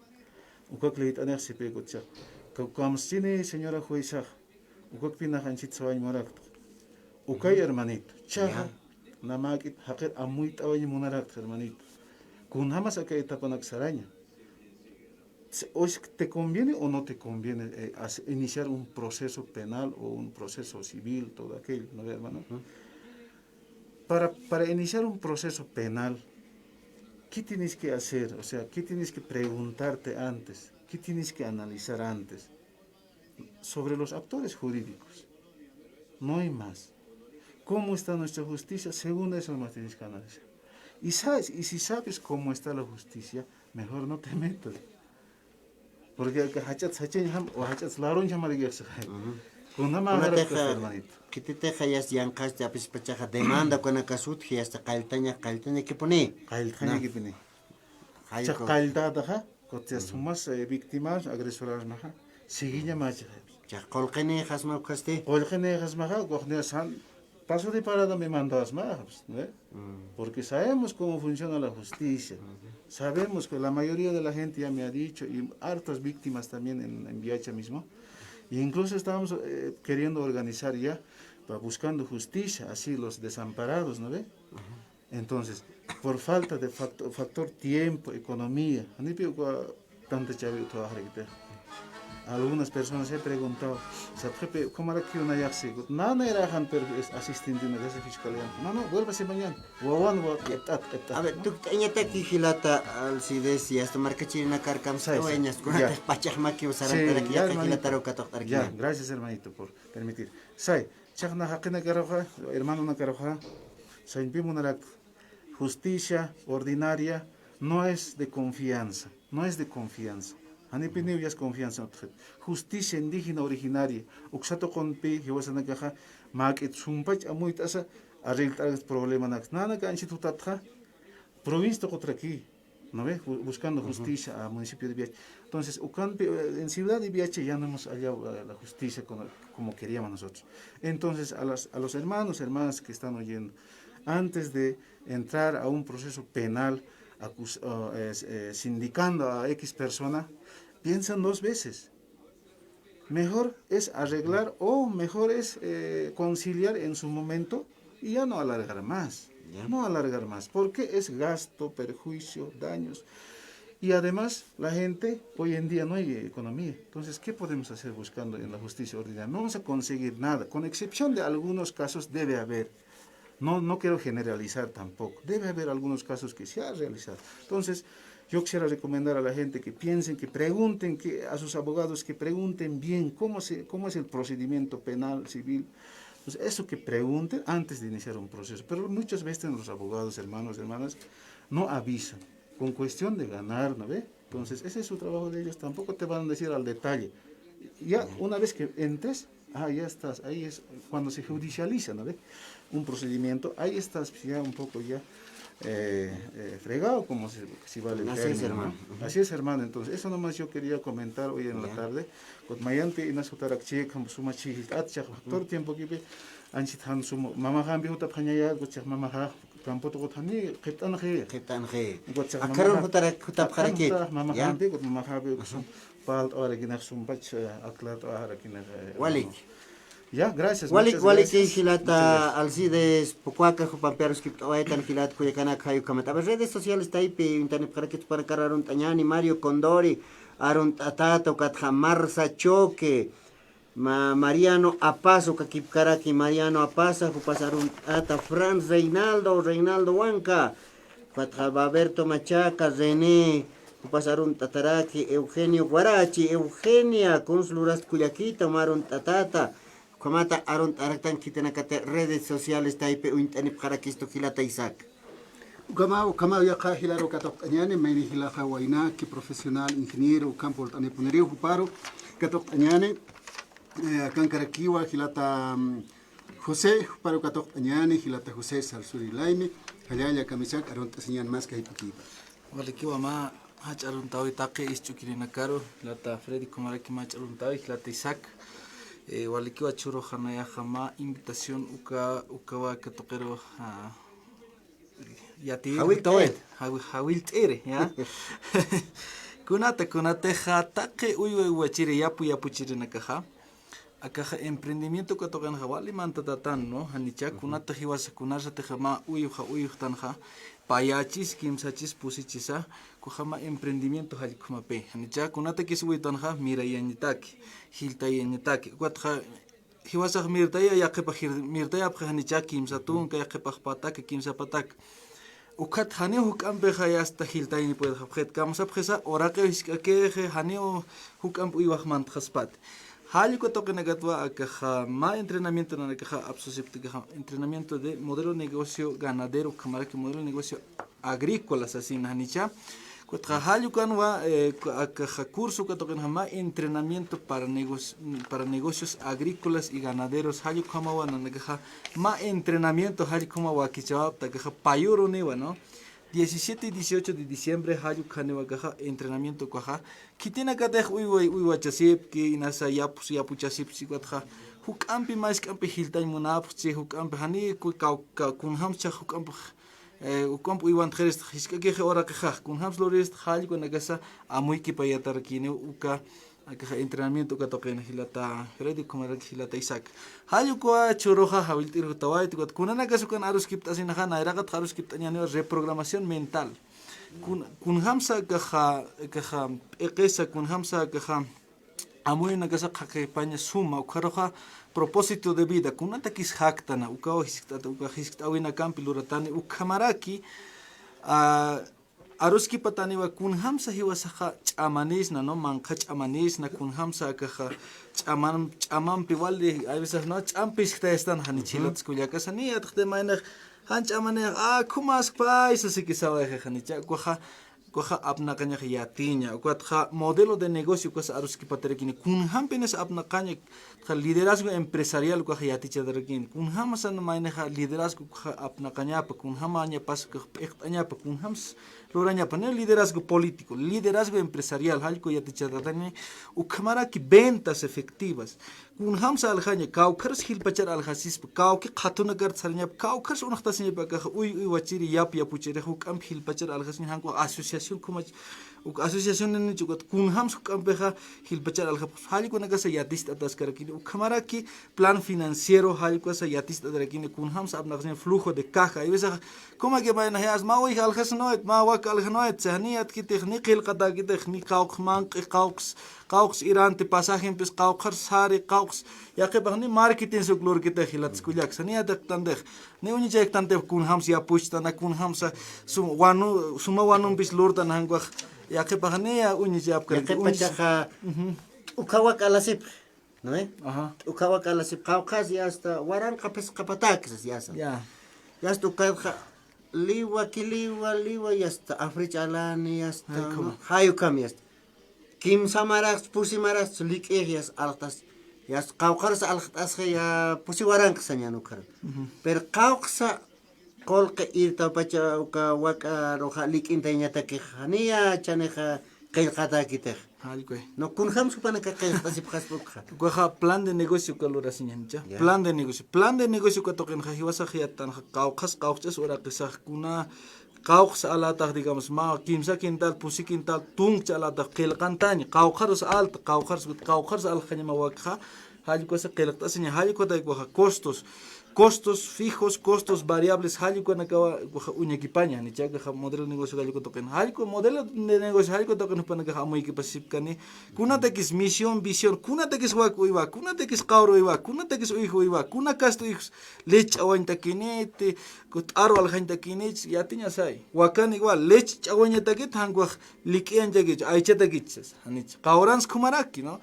Ukak leit aner se pego cha. Como tiene señora jueza, ukak pina hanchit saway morak. Ukay hermanito, chaja, namakit haket amuit away munarak hermanito. Kun jamás acá etapa naxaraña. ¿Te conviene o no te conviene iniciar un proceso penal o un proceso civil, todo aquello, ¿no, hermano? Para iniciar un proceso penal, ¿qué tienes que hacer? O sea, ¿qué tienes que preguntarte antes? ¿Qué tienes que analizar antes? Sobre los actores jurídicos. No hay más. ¿Cómo está nuestra justicia? Según eso más tienes que analizar. Y si sabes cómo está la justicia, mejor no te metas. Porque hachats hachén o hachats laron chamarigues. Con una manera hermanito. Que te dejas yankas ya pues pachaja demanda con acasut y hasta caltaña que pone. Caltaña que pone. Caltada, que sumas víctimas, agresoras maja. Siguiña macha. Ya colgene hasma caste. Colgene hasma, cogne san. Paso de parada me mandas más, ¿no? Porque sabemos cómo funciona la justicia. Sabemos que la mayoría de la gente ya me ha dicho, y hartas víctimas también en Viacha mismo. E incluso estábamos queriendo organizar ya, buscando justicia, así los desamparados, ¿no ve? Entonces, por falta de factor tiempo, economía, algunas personas he preguntado, ¿cómo era que una yaxe? No era asistente de esa fiscalía. No, vuélvase mañana. A ver, tú tenías aquí gilata al sides y hasta marca chirina carcam sueñas con las pachajmaki o sarantara que ya gilata roca tocar. Ya, gracias hermanito por permitir. Sai, chakna hakena garoja, hermano na garoja. Sai pimunarak justicia ordinaria no es de confianza, no es de confianza. Hanipiniu ya es confianza. Justicia indígena originaria. Uxato con pi, hiwasana caja, maquet sumpach amuit asa, arreglar el problema nax. Nana canchi tutatja, provincia contra aquí, ¿no ve? Buscando justicia a municipio de Viacha. Entonces, en ciudad de Viacha ya no hemos hallado la justicia como queríamos nosotros. Entonces, a los hermanas que están oyendo, antes de entrar a un proceso penal, sindicando a X persona, piensan dos veces. Mejor es arreglar o mejor es conciliar en su momento y ya no alargar más. No alargar más, porque es gasto, perjuicio, daños. Y además, la gente, hoy en día no hay economía. Entonces, ¿qué podemos hacer buscando en la justicia ordinaria? No vamos a conseguir nada, con excepción de algunos casos debe haber. No quiero generalizar tampoco. Debe haber algunos casos que se ha realizado. Entonces, yo quisiera recomendar a la gente que piensen, que pregunten, a sus abogados que pregunten bien cómo es el procedimiento penal, civil. Pues eso que pregunten antes de iniciar un proceso. Pero muchas veces los abogados, hermanos, hermanas, no avisan, con cuestión de ganar, ¿no ve? Entonces, ese es su trabajo de ellos. Tampoco te van a decir al detalle. Ya una vez que entres, ya estás, ahí es cuando se judicializa, ¿no ve? Un procedimiento, ahí estás ya un poco ya fregado, como si vale el Así es, término, hermano. ¿no? Así es, hermano. Entonces, eso nomás yo quería comentar hoy en la tarde. Mayante y nasutarakchi, como suma chihit, todo el tiempo que anchit han sumo, mamá han visto pañaya, gochak mamá, campo to gotani, ketan he. Ketan he. Gochak Akaron hutap harakit. mamá Ya. han visto, mamá han visto, palt ahora que nas sumpach, aklat ahora que nas. Walik. Ya, gracias. Walik muchas walik gracias. hilata alcides pocuaca jupamperos que oetan hilat kuyakana kayu kamat. A redes sociales taipe internet para que para cararun tañani Mario Condori, Aron Tatato Katjamarsa Choque, Mariano Apaso Kakipkaraki Mariano Apasa jupasaron ata Franz Reinaldo Wanca, Katjababerto Machaca René pasaron tataraki Eugenio Guarachi Eugenia Consluras Cuyaquita Maron Tatata Kamata Aron Taraktan Kitenakate redes sociales taipe uintanip Karakisto Hilata Isaac. Kama ya ka hilaro katok anyane may ni hilaha waina ki profesional ingeniero campo tane punerio huparo katok anyane kan karakiwa hilata José huparo katok anyane hilata José Salsuri Laime halaya kamisak aron tasinyan mas ka hipukiba. Walikiwa ma hacharun tawi take ischukirina karo lata Freddy Kumaraki macharun tawi lata Isaac walikiwa churo hanaya hama invitación ukawa katokero yati hawil tere ya kunate jatake uy chire yapu chire nakaha akaja emprendimiento que tocan jawali manta tatan no hanicha kunata hiwasa kunarsa te jama uy tanja payachis kimsachis pusichisa kujama emprendimiento halikuma pe hanicha kunata kisui tanja mira yanitaki hilta yanitaki kwatja hiwasa mirtaya yaqipa mirtaya hanicha kimsatun ka yaqipa patak kimsa patak ukat hani hukampe hasta hiltaini puede habjet kamsa presa orake iskake hani hukamp uywahmant khaspat hali ko toque gatwa akaja ma entrenamiento na akaja absusipti entrenamiento de modelo negocio ganadero kamara que modelo negocio agrícola así hanicha ko hali kanwa akaja curso ko toque ma entrenamiento para negocios agrícolas y ganaderos hali kamawa na akaja ma entrenamiento hali kamawa kichawap akaja payuro newa no 17 y 18 de diciembre hayu kanewa gaja entrenamiento kwaja kitina kadej uy chasip ki inasa yapu chasip sikwatja hukampi mais kampi hiltay munap chi hukampi hani kun hamcha hukampi uy wantjeres hiskake ora kaja kun hams lores hayu konagasa amuy ki payatar kine uka akaja entrenamiento ka toqena hilata Freddy Kumaraki hilata Isaac hayu kwa choroja hawiltir hutawai tikot kunana kasukan arus kiptasin hana iragat arus kiptanyani reprogramación mental kun hamsa kaja eqesa kun hamsa kaja amuy nagasa qaqipaña suma ukaroja propósito de vida kunata kis haktana ukawa hiskatawina kampi luratani ukamaraki aruski pataniwa kun hamsa hiwasaja chamanis na no manqa chamanis na kun hamsa kaja chaman piwali a veces no champis que están hanichilots kuliakas ani atde maina han chamane kumas pais así que sabe hanicha koja apna kanya yatinya kuatja modelo de negocio cosa aruski paterekin kun hampenes apna kanya liderazgo empresarial koja yaticha derekin kun hamsa no maina liderazgo apna kanya pa kun hamanya pas anya pa kun hams loranya panel liderazgo político, liderazgo empresarial, halko yaticha datani ukamara ki ventas efectivas. Kun hamsa alhanya kaukars hilpachar alhasis kauki khatuna gar tsarnya kaukars unahtasnya baka uy wachiri yapuchire hukam hilpachar alhasin hanko asociación kuma asociación ni chukat kun hams hukam beha hilpachar alhap halko nagasa yatist atas karakini ukamara ki plan financiero halko sa yatist adrakini kun hams abnagsin flujo de caja y esa como que vaina has mawi alhas noet mawa alhanoet sahniat ki technik hilqata ki technik qauq manq qauq Iran te pasaje pes qauq sari qauq ya que bagni marketing so glor ki techilats kulyak sania taktandeh ne uni jek tante kun hams ya pushta na kun hamsa suma wanu bis lurtan hangwa ya que bagni ya uni jap Ya que pachaja ukawa kalasip no Ajá. ukawa kalasip qauqas ya hasta waran qapes qapatakis ya Ya. ya hasta ukawa liwa ya hasta africhalani ya hasta hayu kam ya hasta kimsamaras pusimaras liq'iyas alqtas yas qawqaras alqtasqa ya pusiwaranqsa ñanukar pero qawqsa qolqa irta pacha uka waka roja liq'intayñataki haniya chaneja qillqatakitej Halikuy. no kunham supanaka qillqtasipqaspukqa Kuaja plan de negocio kalura siñancha. Plan de negocio. Plan de negocio ka toquen hiwasa hiatan qawqas ora qisaqkuna qawqas alataq digamos ma kimsa quintal pusi quintal tungcha alataq qillqantaña qawqaros alta qawqaros alqañama wakqa halikuasa qillqtasiña halikuta kuaja costos fijos, costos variables, halico na kawa uñakipaña, ni chaga modelo de negocio halico toquen. Halico modelo de negocio halico toquen para que hamu ikipasipkani. Kuna tekis misión, visión, kuna tekis waku iwa, kuna tekis qauro iwa, kuna tekis hijo iwa, kuna casto hijos, leche awañta kinete, aro aljañta kinete, ya tiña sai. Wakan igual, leche awañta takit hangwa likian jagich, aichata gichas, hanich. Qaurans kumaraki, no?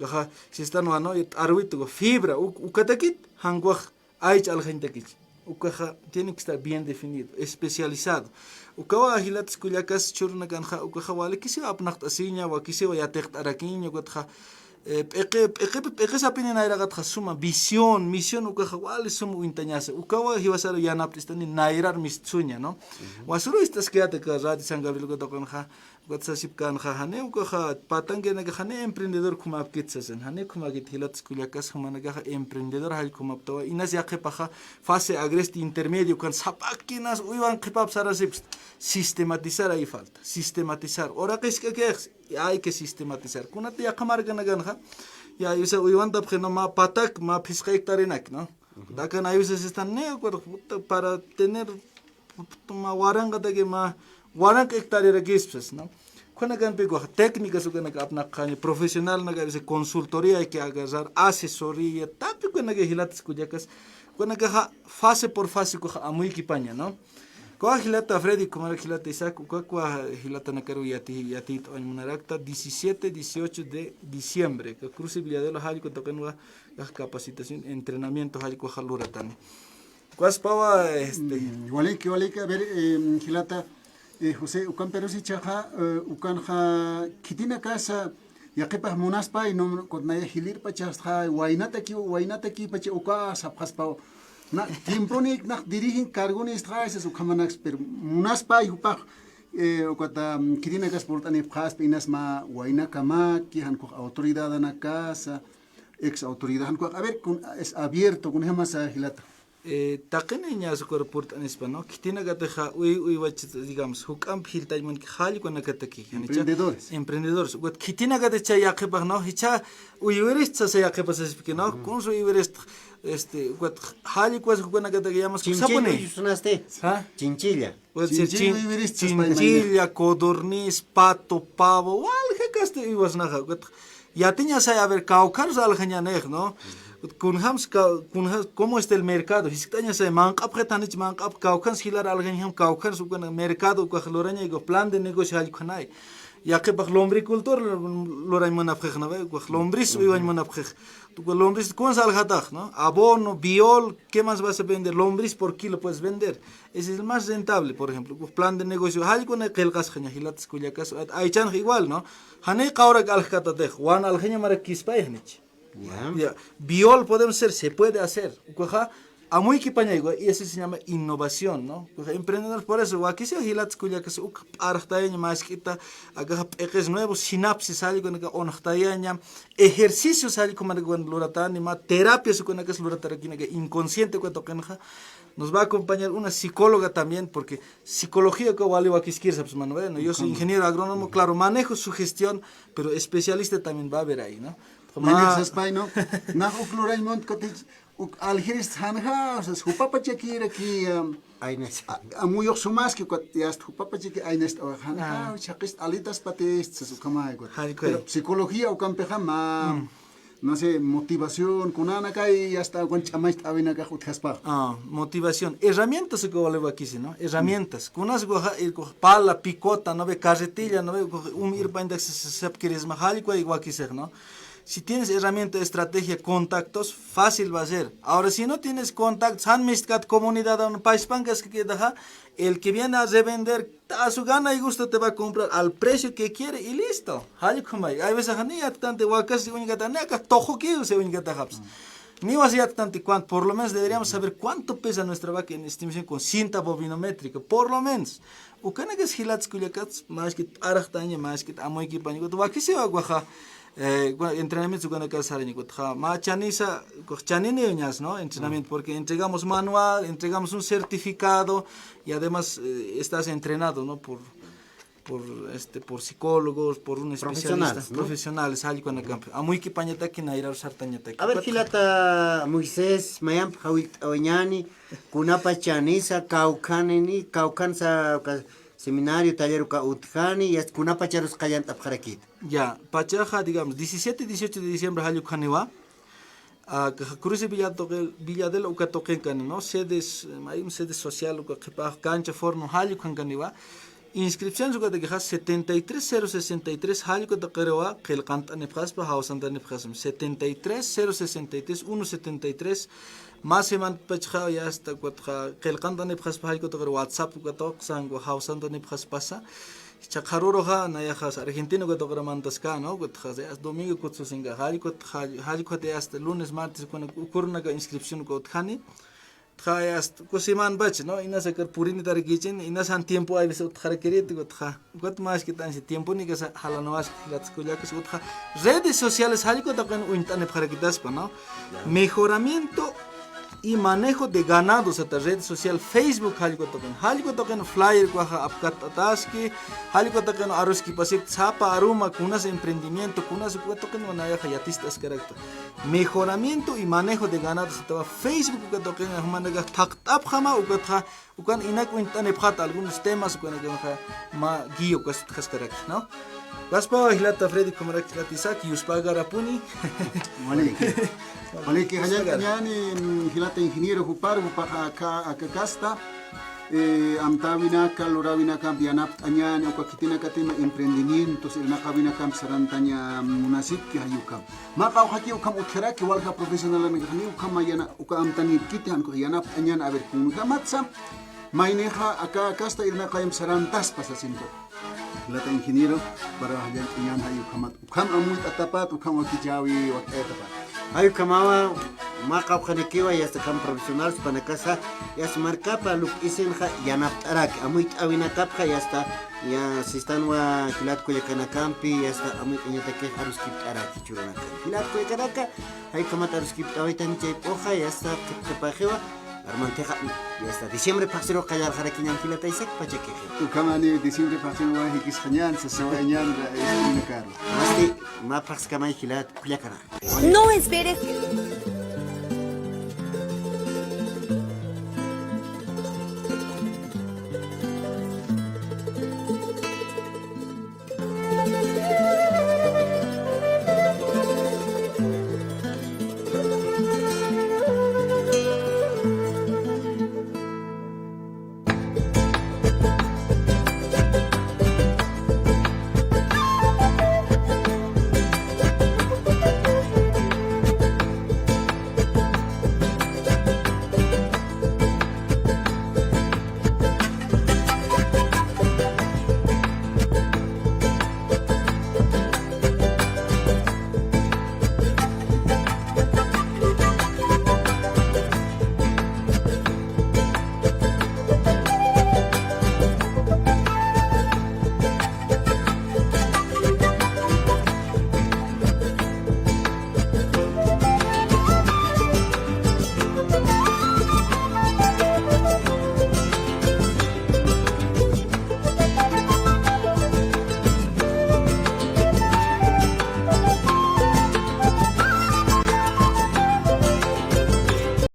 Gaja, si están no, arwito fibra, ukatakit, hangwa Aich algentakich. Ukaja tiene que estar bien definido, especializado. Ukawa ahilatas kuyakas churna kanja ukaja wale kisiwa apnacht asinya wa kisiwa yatecht arakiño gotja peque sapinen airagat suma visión, misión ukaja wale suma uintañasa. Ukawa hiwasaro yanaptistani nairar mistsuña, ¿no? Wasuro estas quédate que rati San Gabriel gotokanja Watsasip kan hane ukaja patange naga hane emprendedor kumap kitsasen hane kumagit hilatas kuyakas humanaga emprendedor hal kumaptawa inas yaqe paja fase agreste intermedio kan sapakinas uywan qipap sarasips sistematizar ahí falta sistematizar ora que hay que sistematizar kunate yaqamarga naganha ya yusa uywan tapje no ma patak ma fisqa hectarenak no dakan ayusas están ne para tener ma waranga de ma Warang hectare registres, ¿no? Cuando hagan pego técnicas, cuando hagan profesional, naga consultoría hay que agarrar asesoría, tapi cuando hagan hilatas kuyacas, cuando hagan fase por fase coja amuy kipaña, ¿no? Coa hilata Freddy como la hilata Isaac, coa hilata nakaru yati en Munaracta 17-18 de diciembre, que crucibilidad de los halico tocan la capacitación, entrenamiento halico haluratani. ¿Cuál pawa Igual que a ver hilata José, ukan pero si chaja, ukan ha kitina casa, ya que pas munaspa y no con naya hilir pachas ha wainata ki pacha uka sapjas pao. Na tiempo ni na dirigen cargo ni straes ukamanas pero munaspa y upach ukata kitina casa por tani pas pinas ma waina kama ki han ko autoridad na casa, ex autoridad han ko a ver es abierto con jamás hilata. Taqeneña su corport en español, que tiene que dejar digamos, hukam hiltayman que hali con nakataki. Emprendedores. What que tiene que dejar ya que no, hicha uiverist se ya que pasa que no, con su uiverist what hali cuas con nakataki llamas que sapone. Chinchilla. Chinchilla, codorniz, pato, pavo, wal que caste ibas naja. Ya tenía se a ver caucaros al jañanej, ¿no? ¿Cómo está el mercado? Si está se mancap getanich mancap caucans hilar algan caucans un mercado cuajloraña y plan de negocio al canay. Ya que para lombricultor lorañ manafjena ve lombris uiwan manafje. Tu lombris con salgataj, ¿no? Abono, biol, ¿qué más vas a vender? Lombris por kilo puedes vender. Ese es el más rentable, por ejemplo. Plan de negocio hal con el gas genia hilatas kuyacas aychan igual, ¿no? Hane qaura algatatej, wan algenia marakispa ihnich. Ya, biol podemos ser, se puede hacer. Amuy kipaña igual, y eso se llama innovación, ¿no? Emprendedores por eso, aquí se hilats kuya que se artaña más quita, aga peques nuevos, sinapsis algo que onhtaña, ejercicios algo como con loratani, ma terapias con que es loratarquina que inconsciente que tocanja. Nos va a acompañar una psicóloga también, porque psicología que vale aquí es bueno, yo soy ingeniero agrónomo, claro, manejo su gestión, pero especialista también va a ver ahí, ¿no? Manejas paino, na ukluraimont cottage, algiris hanja, o sea, hupapachaki aquí, Aynes. muy oxumas que ya hupapachaki aynes o hanja, chakist alitas pates, se kama pero psicología o campeja ma, no sé, motivación, kunana kai hasta con chamais avena ka jutjaspa. Motivación, herramientas que vale aquí, ¿no? Herramientas, kunas pala, picota, no ve carretilla, no ve ir para index se quieres mahali ko igual aquí, ¿no? Si tienes herramienta, estrategia, contactos, fácil va a ser. Ahora, si no tienes contactos, han miscat comunidad, un país pancas que deja, el que viene a revender, a su gana y gusto te va a comprar al precio que quiere y listo. Hay veces que ni tanto huacas, tojo que se ni vas a tanto cuánto, por lo menos deberíamos saber cuánto pesa nuestra vaca en estimación con cinta bovinométrica, por lo menos. O que no es hilats culiacats, más que arachtaña, más que amo equipaño, tu vaca se va a guaja. Entrenamiento con el saraño, ma chanisa, chanine ¿no? Entrenamiento porque entregamos manual, entregamos un certificado y además estás entrenado, ¿no? por psicólogos, por un especialista, profesionales, algo en el campo. A muy que pañeta que naira sartañeta. A ver, Gilata Moisés, Mayam, Hawit Oñani, Kunapa Chanisa, Caucansa, seminario, taller Utjani, y Kunapa Charus Kayanta Parakit. Ya, Pachaja, digamos, 17 y 18 de diciembre, Haluk Haniwa. Cruce Villadel o Catoquencan, ¿no? Hay un sede social, o cancha forno, Haluk Haniwa. Inscripción suka de que 73063 halko de Keroa, que el canta nepaspa, hausanda nepasm 73063 173 más seman pachha ya hasta que el canta nepaspa halko de WhatsApp que to sango hausanda nepaspasa chakaroroja nayajas argentino que to mantasca no que domingo que to singa halko de hasta lunes martes cuando ocurre inscripción que othani Tras cosiman bach, ¿no? Ina sacar purini tar kitchen, ina san tiempo hay veces otra quería te gotja. Got más que tan ese tiempo ni que sa halanoas las cuya que se gotja. Redes sociales halko takan uintane para quitas pa, ¿no? Mejoramiento y manejo de ganados a red social Facebook halko token flyer kwaha apkat ataski halko token aruski pasik chapa aruma kunas emprendimiento kunas token wanaya hayatistas carácter mejoramiento y manejo de ganados a Facebook token humanaga taktap jama ukan inak uintane phat algunos temas ukan ma guío kas carácter, ¿no? Gaspa hilata Freddy como raktisak yuspagarapuni Vale, que hayan hilata ingeniero Jupar, Casta, Amtavina, Caloravina Campianap, Añan, o Caquitina Catima, emprendimientos, el Nacabina Camp Sarantaña Munasip, que Hayucam. Mapa Haki, Ukam Ucheraki, Walha profesional Mekani, Ukamayana, Ukamtani Kitan, Yanap, Añan, Averkungamatsa, Maineja, acá Casta, el Nakayam Sarantas, Pasacinto. Hilata ingeniero, para Hayan Hayukamat, Ukam Amut Atapat, Ukam Wakijawi, whatever. Ay kamawa maqab khanikiwa ya kam profesional para casa ya marca para lo que dicen ya naptarak amuit awina kapka ya está ya sistan wa hilat ko ya kana campi ya está amuit nya take harus kip araki churana hilat ko ya kanaka ay kamata harus kip awitan che oja ya está que pajewa armanteja ya está diciembre pasero callar harakiñan hilata isek pacheke Ukamani diciembre pasero wa hikis khanyan se soñan masti ma pas kamay hilat kuyakara No esperes